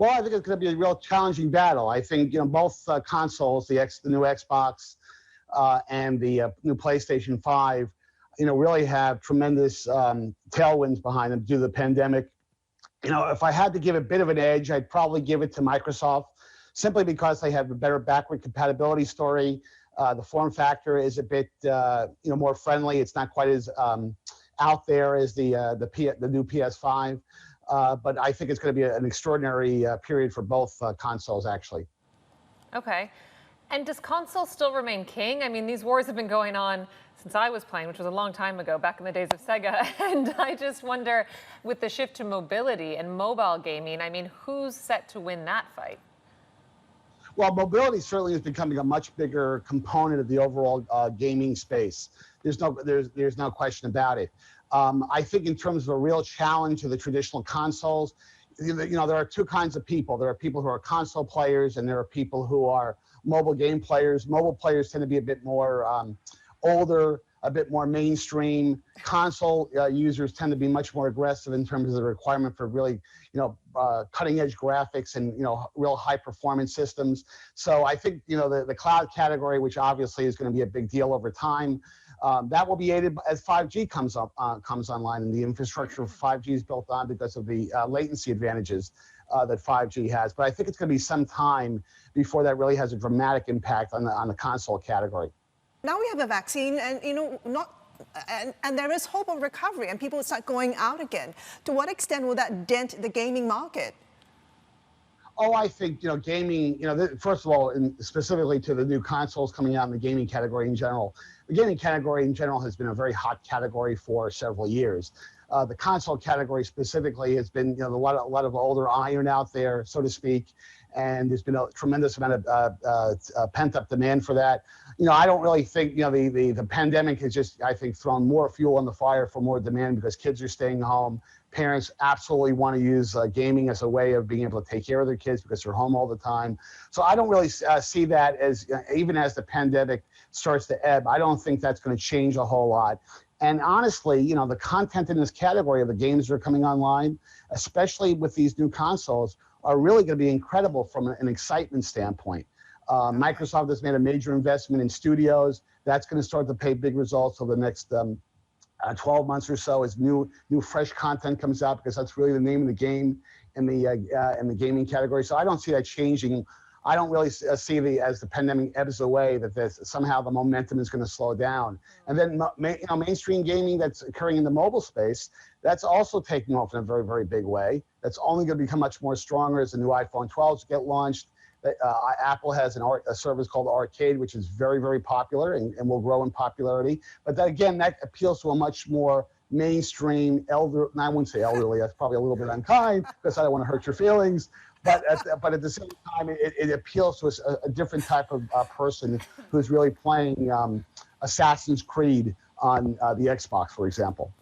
Well, I think it's going to be a real challenging battle. I think both consoles, the new Xbox and the new PlayStation 5, really have tremendous tailwinds behind them due to the pandemic. If I had to give a bit of an edge, I'd probably give it to Microsoft, simply because they have a better backward compatibility story. The form factor is a bit more friendly. It's not quite as out there as the new PS5. But I think it's going to be an extraordinary period for both consoles, actually. Okay. And does console still remain king? I mean, these wars have been going on since I was playing, which was a long time ago, back in the days of Sega. And I just wonder, with the shift to mobility and mobile gaming, I mean, who's set to win that fight? Well, mobility certainly is becoming a much bigger component of the overall gaming space. There's no question about it. I think in terms of a real challenge to the traditional consoles, there are two kinds of people. There are people who are console players, and there are people who are mobile game players. Mobile players tend to be a bit more older, a bit more mainstream. Console users tend to be much more aggressive in terms of the requirement for really, cutting edge graphics and, real high performance systems. So I think, the cloud category, which obviously is going to be a big deal over time, that will be aided as 5G comes online, and the infrastructure of 5G is built on because of the latency advantages that 5G has. But I think it's going to be some time before that really has a dramatic impact on the console category. Now we have a vaccine, and and there is hope of recovery, and people start going out again. To what extent will that dent the gaming market? Oh, I think, gaming, first of all, specifically to the new consoles coming out in the gaming category in general, the gaming category in general has been a very hot category for several years. The console category specifically has been, a lot of older iron out there, so to speak, and there's been a tremendous amount of pent-up demand for that. I don't really think, the pandemic has just, I think, thrown more fuel on the fire for more demand because kids are staying home. Parents absolutely want to use gaming as a way of being able to take care of their kids because they're home all the time. So I don't really see that as, even as the pandemic starts to ebb, I don't think that's going to change a whole lot. And honestly, the content in this category of the games that are coming online, especially with these new consoles, are really going to be incredible from an excitement standpoint. Microsoft has made a major investment in studios. That's going to start to pay big results over the next 12 months or so as new fresh content comes out, because that's really the name of the game in the gaming category. So I don't see that changing. I don't really see as the pandemic ebbs away that somehow the momentum is going to slow down. And then mainstream gaming that's occurring in the mobile space, that's also taking off in a very, very big way. That's only going to become much more stronger as the new iPhone 12s get launched. Apple has a service called Arcade, which is very, very popular and will grow in popularity. But that appeals to a much more mainstream and I wouldn't say elderly, that's probably a little bit unkind because I don't want to hurt your feelings. But at the same time, it appeals to a different type of person who's really playing Assassin's Creed on the Xbox, for example.